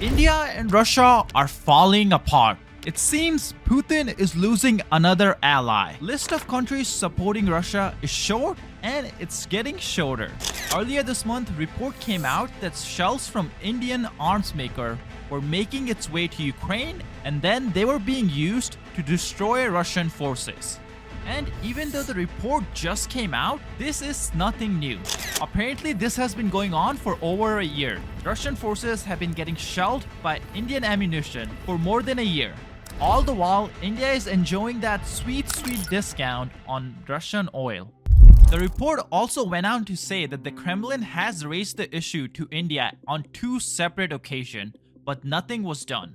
India and Russia are falling apart. It seems Putin is losing another ally. List of countries supporting Russia is short and it's getting shorter. Earlier this month, report came out that shells from Indian arms maker were making its way to Ukraine and then they were being used to destroy Russian forces. And even though the report just came out, this is nothing new. Apparently, this has been going on for over a year. Russian forces have been getting shelled by Indian ammunition for more than a year. All the while, India is enjoying that sweet discount on Russian oil. The report also went on to say that the Kremlin has raised the issue to India on 2 separate occasions, but nothing was done.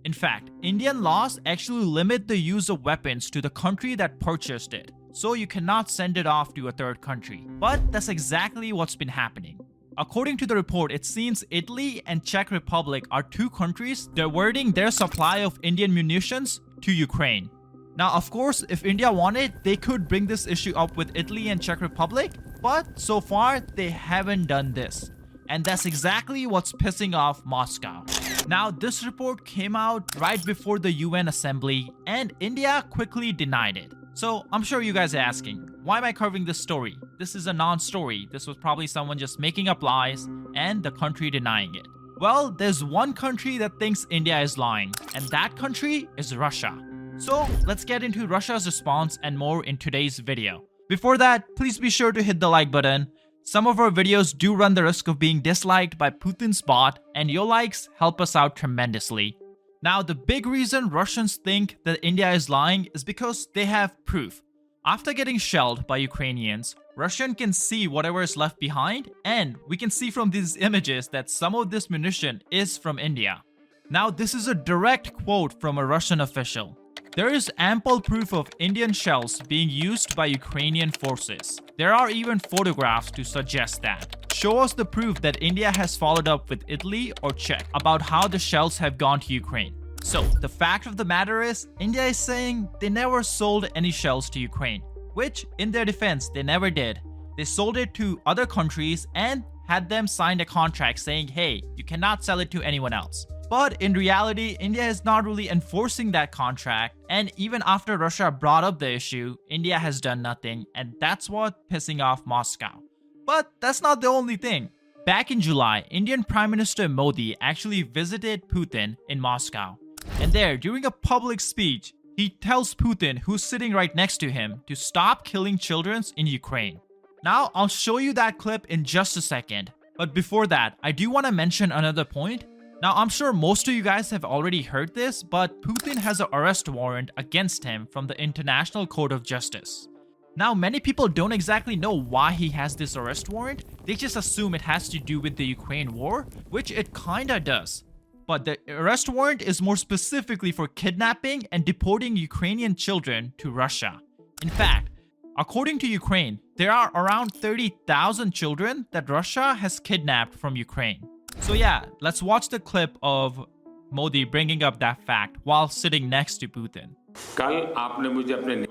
In fact, Indian laws actually limit the use of weapons to the country that purchased it, so you cannot send it off to a third country. But that's exactly what's been happening. According to the report, it seems Italy and Czech Republic are 2 countries diverting their supply of Indian munitions to Ukraine. Now, of course, if India wanted, they could bring this issue up with Italy and Czech Republic, but so far, they haven't done this. And that's exactly what's pissing off Moscow. Now, this report came out right before the UN Assembly, and India quickly denied it. So, I'm sure you guys are asking, why am I covering this story? This is a non-story. This was probably someone just making up lies, and the country denying it. Well, there's one country that thinks India is lying, and that country is Russia. So, let's get into Russia's response and more in today's video. Before that, please be sure to hit the like button. Some of our videos do run the risk of being disliked by Putin's bot, and your likes help us out tremendously. Now, the big reason Russians think that India is lying is because they have proof. After getting shelled by Ukrainians, Russia can see whatever is left behind, and we can see from these images that some of this munition is from India. Now, this is a direct quote from a Russian official. There is ample proof of Indian shells being used by Ukrainian forces. There are even photographs to suggest that. Show us the proof that India has followed up with Italy or Czech about how the shells have gone to Ukraine. So, the fact of the matter is, India is saying they never sold any shells to Ukraine, which, in their defense, they never did. They sold it to other countries and had them sign a contract saying, hey, you cannot sell it to anyone else. But in reality, India is not really enforcing that contract, and even after Russia brought up the issue, India has done nothing, and that's what's pissing off Moscow. But that's not the only thing. Back in July, Indian Prime Minister Modi actually visited Putin in Moscow. And there, during a public speech, he tells Putin, who's sitting right next to him, to stop killing children in Ukraine. Now, I'll show you that clip in just a second. But before that, I do want to mention another point. Now, I'm sure most of you guys have already heard this, but Putin has an arrest warrant against him from the International Court of Justice. Now, many people don't exactly know why he has this arrest warrant. They just assume it has to do with the Ukraine war, which it kinda does. But the arrest warrant is more specifically for kidnapping and deporting Ukrainian children to Russia. In fact, according to Ukraine, there are around 30,000 children that Russia has kidnapped from Ukraine. So yeah, let's watch the clip of Modi bringing up that fact while sitting next to Putin.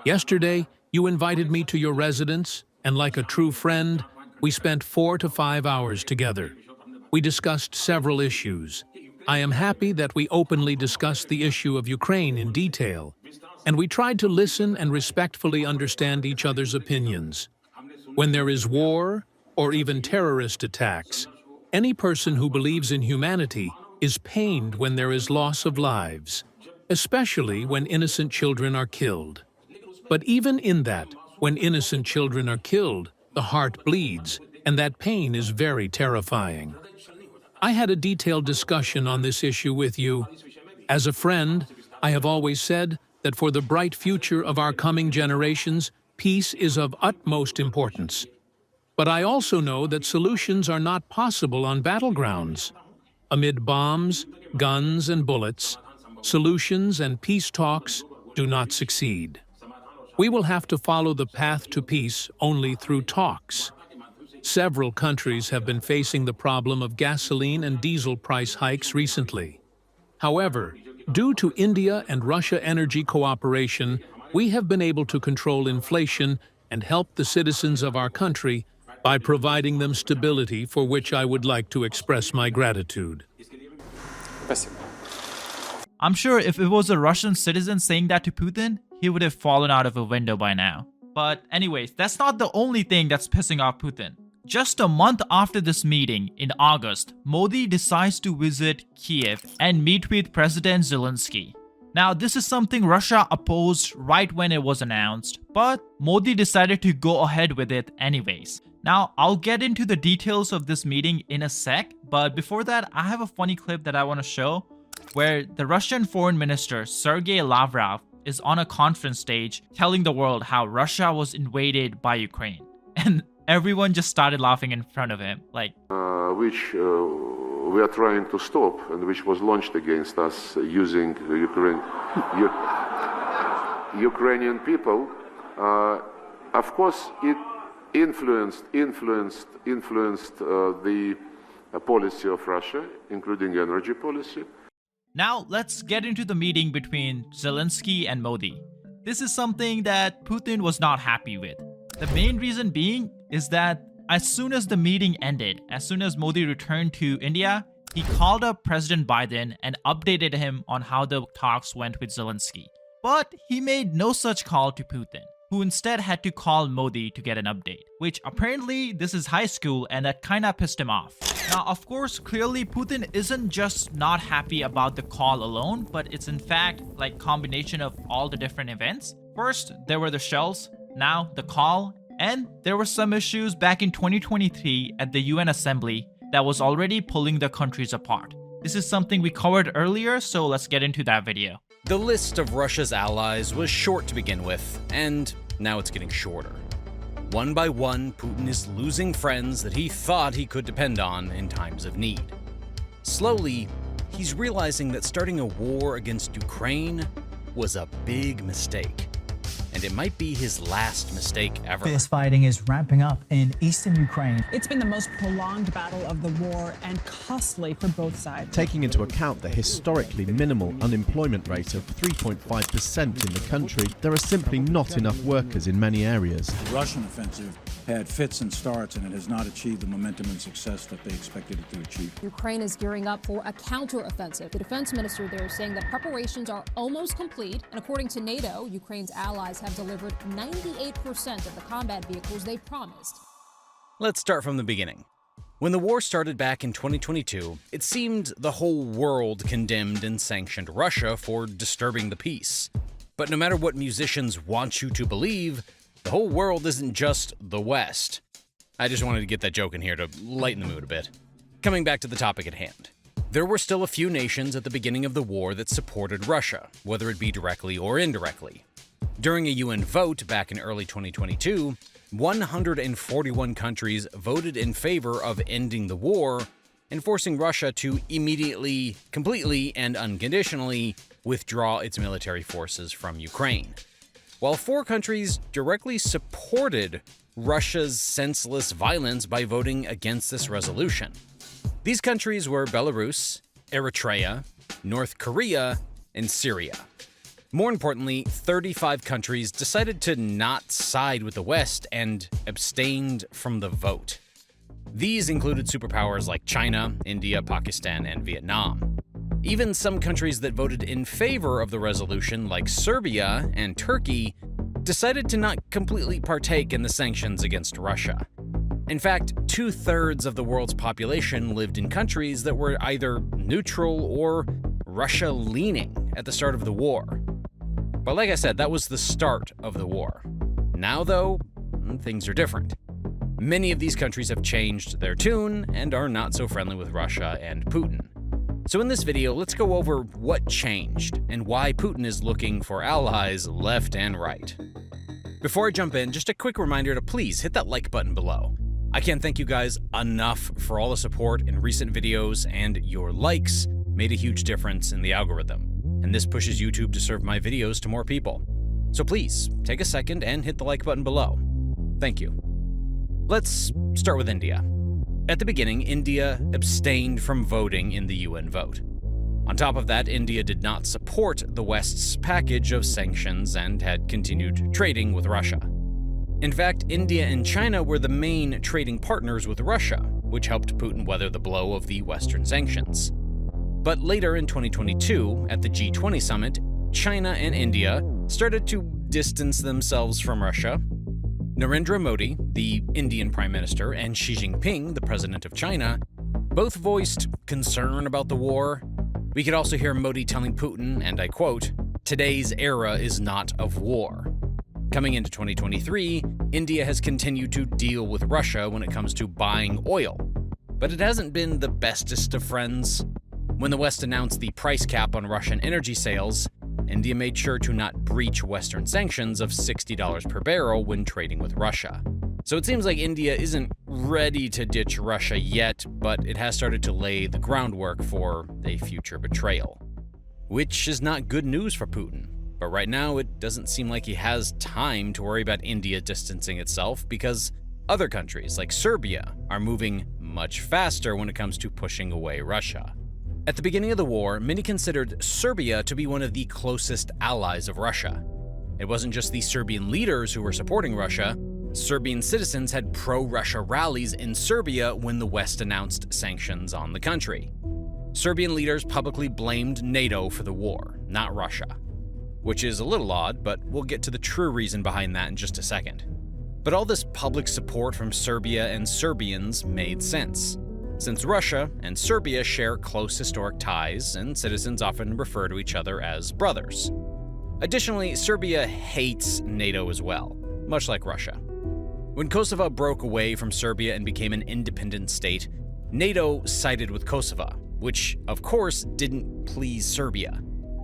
Yesterday, you invited me to your residence, and like a true friend, we spent 4 to 5 hours together. We discussed several issues. I am happy that we openly discussed the issue of Ukraine in detail, and we tried to listen and respectfully understand each other's opinions. When there is war, or even terrorist attacks, any person who believes in humanity is pained when there is loss of lives, especially when innocent children are killed. But even in that, when innocent children are killed, the heart bleeds, and that pain is very terrifying. I had a detailed discussion on this issue with you. As a friend, I have always said that for the bright future of our coming generations, peace is of utmost importance. But I also know that solutions are not possible on battlegrounds. Amid bombs, guns, and bullets, solutions and peace talks do not succeed. We will have to follow the path to peace only through talks. Several countries have been facing the problem of gasoline and diesel price hikes recently. However, due to India and Russia energy cooperation, we have been able to control inflation and help the citizens of our country by providing them stability, for which I would like to express my gratitude. Спасибо. I'm sure if it was a Russian citizen saying that to Putin, he would have fallen out of a window by now. But anyways, that's not the only thing that's pissing off Putin. Just a month after this meeting, in August, Modi decides to visit Kiev and meet with President Zelensky. Now, this is something Russia opposed right when it was announced, but Modi decided to go ahead with it anyways. Now, I'll get into the details of this meeting in a sec, but before that, I have a funny clip that I want to show where the Russian Foreign Minister Sergei Lavrov is on a conference stage telling the world how Russia was invaded by Ukraine. And everyone just started laughing in front of him, like, which we are trying to stop and which was launched against us using Ukrainian people. Of course, it influenced the policy of Russia, including energy policy. Now, let's get into the meeting between Zelensky and Modi. This is something that Putin was not happy with. The main reason being is that as soon as the meeting ended, as soon as Modi returned to India, he called up President Biden and updated him on how the talks went with Zelensky. But he made no such call to Putin, who instead had to call Modi to get an update, which apparently this is high school and that kinda pissed him off. Now, of course, clearly Putin isn't just not happy about the call alone, but it's in fact like combination of all the different events. First, there were the shells, now the call, and there were some issues back in 2023 at the UN Assembly that was already pulling the countries apart. This is something we covered earlier, so let's get into that video. The list of Russia's allies was short to begin with, and now it's getting shorter. One by one, Putin is losing friends that he thought he could depend on in times of need. Slowly, he's realizing that starting a war against Ukraine was a big mistake. And it might be his last mistake ever. Fierce fighting is ramping up in eastern Ukraine. It's been the most prolonged battle of the war and costly for both sides. Taking into account the historically minimal unemployment rate of 3.5% in the country, there are simply not enough workers in many areas. The Russian offensive had fits and starts, and it has not achieved the momentum and success that they expected it to achieve. Ukraine is gearing up for a counter-offensive. The defense minister there is saying that preparations are almost complete, and according to NATO, Ukraine's allies have delivered 98% of the combat vehicles they promised. Let's start from the beginning. When the war started back in 2022, it seemed the whole world condemned and sanctioned Russia for disturbing the peace. But no matter what musicians want you to believe, the whole world isn't just the West. I just wanted to get that joke in here to lighten the mood a bit. Coming back to the topic at hand. There were still a few nations at the beginning of the war that supported Russia, whether it be directly or indirectly. During a UN vote back in early 2022, 141 countries voted in favor of ending the war and forcing Russia to immediately, completely, and unconditionally withdraw its military forces from Ukraine. While 4 countries directly supported Russia's senseless violence by voting against this resolution. These countries were Belarus, Eritrea, North Korea, and Syria. More importantly, 35 countries decided to not side with the West and abstained from the vote. These included superpowers like China, India, Pakistan, and Vietnam. Even some countries that voted in favor of the resolution, like Serbia and Turkey, decided to not completely partake in the sanctions against Russia. In fact, 2/3 of the world's population lived in countries that were either neutral or Russia-leaning at the start of the war. But like I said, that was the start of the war. Now, though, things are different. Many of these countries have changed their tune and are not so friendly with Russia and Putin. So in this video, let's go over what changed and why Putin is looking for allies left and right. Before I jump in, just a quick reminder to please hit that like button below. I can't thank you guys enough for all the support in recent videos, and your likes made a huge difference in the algorithm. And this pushes YouTube to serve my videos to more people. So please, take a second and hit the like button below. Thank you. Let's start with India. At the beginning, India abstained from voting in the UN vote. On top of that, India did not support the West's package of sanctions and had continued trading with Russia. In fact, India and China were the main trading partners with Russia, which helped Putin weather the blow of the Western sanctions. But later in 2022, at the G20 summit, China and India started to distance themselves from Russia. Narendra Modi, the Indian Prime Minister, and Xi Jinping, the President of China, both voiced concern about the war. We could also hear Modi telling Putin, and I quote, "Today's era is not of war." Coming into 2023, India has continued to deal with Russia when it comes to buying oil, but it hasn't been the bestest of friends. When the West announced the price cap on Russian energy sales, India made sure to not breach Western sanctions of $60 per barrel when trading with Russia. So it seems like India isn't ready to ditch Russia yet, but it has started to lay the groundwork for a future betrayal. Which is not good news for Putin. But right now, it doesn't seem like he has time to worry about India distancing itself because other countries, like Serbia, are moving much faster when it comes to pushing away Russia. At the beginning of the war, many considered Serbia to be one of the closest allies of Russia. It wasn't just the Serbian leaders who were supporting Russia. Serbian citizens had pro-Russia rallies in Serbia when the West announced sanctions on the country. Serbian leaders publicly blamed NATO for the war, not Russia. Which is a little odd, but we'll get to the true reason behind that in just a second. But all this public support from Serbia and Serbians made sense, since Russia and Serbia share close historic ties, and citizens often refer to each other as brothers. Additionally, Serbia hates NATO as well, much like Russia. When Kosovo broke away from Serbia and became an independent state, NATO sided with Kosovo, which, of course, didn't please Serbia.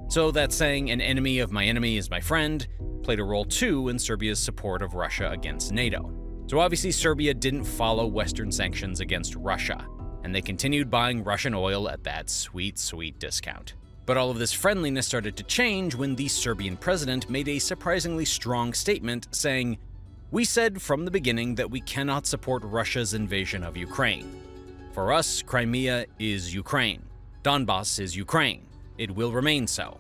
So that saying, "an enemy of my enemy is my friend," played a role too in Serbia's support of Russia against NATO. So obviously Serbia didn't follow Western sanctions against Russia, and they continued buying Russian oil at that sweet, sweet discount. But all of this friendliness started to change when the Serbian president made a surprisingly strong statement saying, "We said from the beginning that we cannot support Russia's invasion of Ukraine. For us, Crimea is Ukraine. Donbas is Ukraine. It will remain so."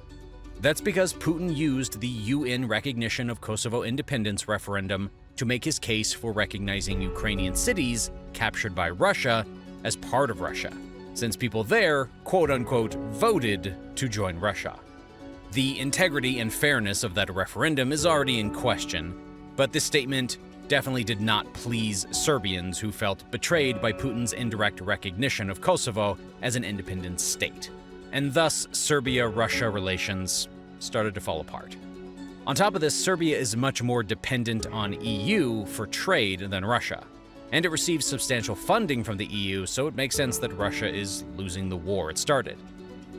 That's because Putin used the UN recognition of Kosovo independence referendum to make his case for recognizing Ukrainian cities captured by Russia as part of Russia, since people there, quote-unquote, voted to join Russia. The integrity and fairness of that referendum is already in question, but this statement definitely did not please Serbians who felt betrayed by Putin's indirect recognition of Kosovo as an independent state. And thus, Serbia-Russia relations started to fall apart. On top of this, Serbia is much more dependent on EU for trade than Russia, and it receives substantial funding from the EU, so it makes sense that Russia is losing the war it started.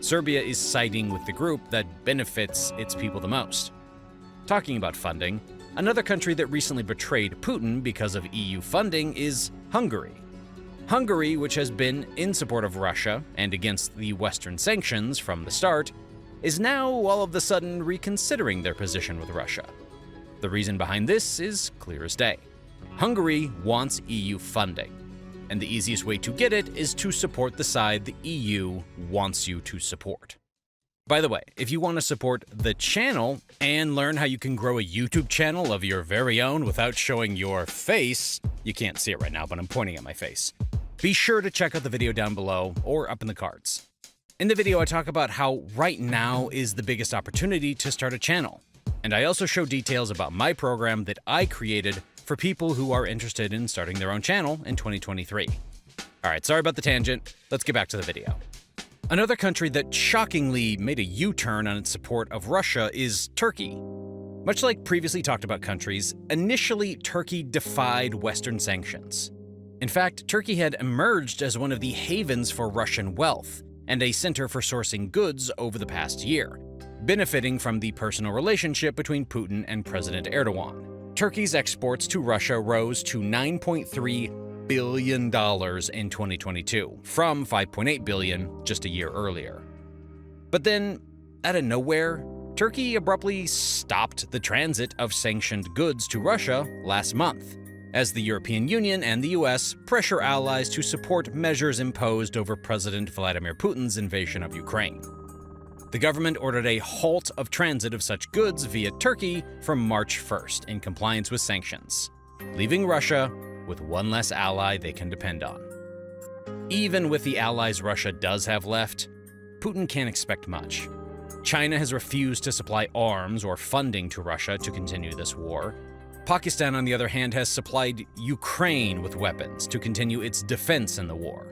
Serbia is siding with the group that benefits its people the most. Talking about funding, another country that recently betrayed Putin because of EU funding is Hungary. Hungary, which has been in support of Russia and against the Western sanctions from the start, is now all of a sudden reconsidering their position with Russia. The reason behind this is clear as day. Hungary wants EU funding, and the easiest way to get it is to support the side the EU wants you to support. By the way, if you want to support the channel and learn how you can grow a YouTube channel of your very own without showing your face, you can't see it right now, but I'm pointing at my face, be sure to check out the video down below or up in the cards. In the video, I talk about how right now is the biggest opportunity to start a channel, and I also show details about my program that I created for people who are interested in starting their own channel in 2023. Alright, sorry about the tangent, let's get back to the video. Another country that shockingly made a U-turn on its support of Russia is Turkey. Much like previously talked about countries, initially Turkey defied Western sanctions. In fact, Turkey had emerged as one of the havens for Russian wealth and a center for sourcing goods over the past year, benefiting from the personal relationship between Putin and President Erdogan. Turkey's exports to Russia rose to $9.3 billion in 2022, from $5.8 billion just a year earlier. But then, out of nowhere, Turkey abruptly stopped the transit of sanctioned goods to Russia last month, as the European Union and the US pressure allies to support measures imposed over President Vladimir Putin's invasion of Ukraine. The government ordered a halt of transit of such goods via Turkey from March 1st in compliance with sanctions, leaving Russia with one less ally they can depend on. Even with the allies Russia does have left, Putin can't expect much. China has refused to supply arms or funding to Russia to continue this war. Pakistan, on the other hand, has supplied Ukraine with weapons to continue its defense in the war.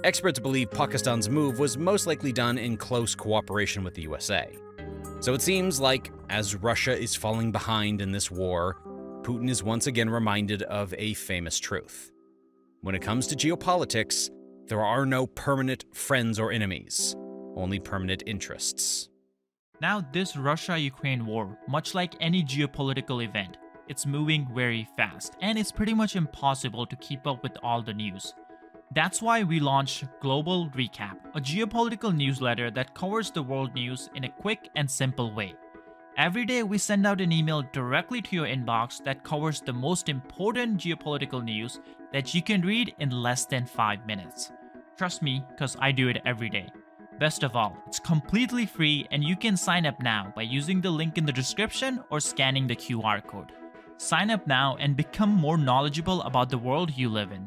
Experts believe Pakistan's move was most likely done in close cooperation with the USA. So it seems like, as Russia is falling behind in this war, Putin is once again reminded of a famous truth. When it comes to geopolitics, there are no permanent friends or enemies, only permanent interests. Now, this Russia-Ukraine war, much like any geopolitical event, it's moving very fast, and it's pretty much impossible to keep up with all the news. That's why we launched Global Recap, a geopolitical newsletter that covers the world news in a quick and simple way. Every day, we send out an email directly to your inbox that covers the most important geopolitical news that you can read in less than 5 minutes. Trust me, because I do it every day. Best of all, it's completely free and you can sign up now by using the link in the description or scanning the QR code. Sign up now and become more knowledgeable about the world you live in.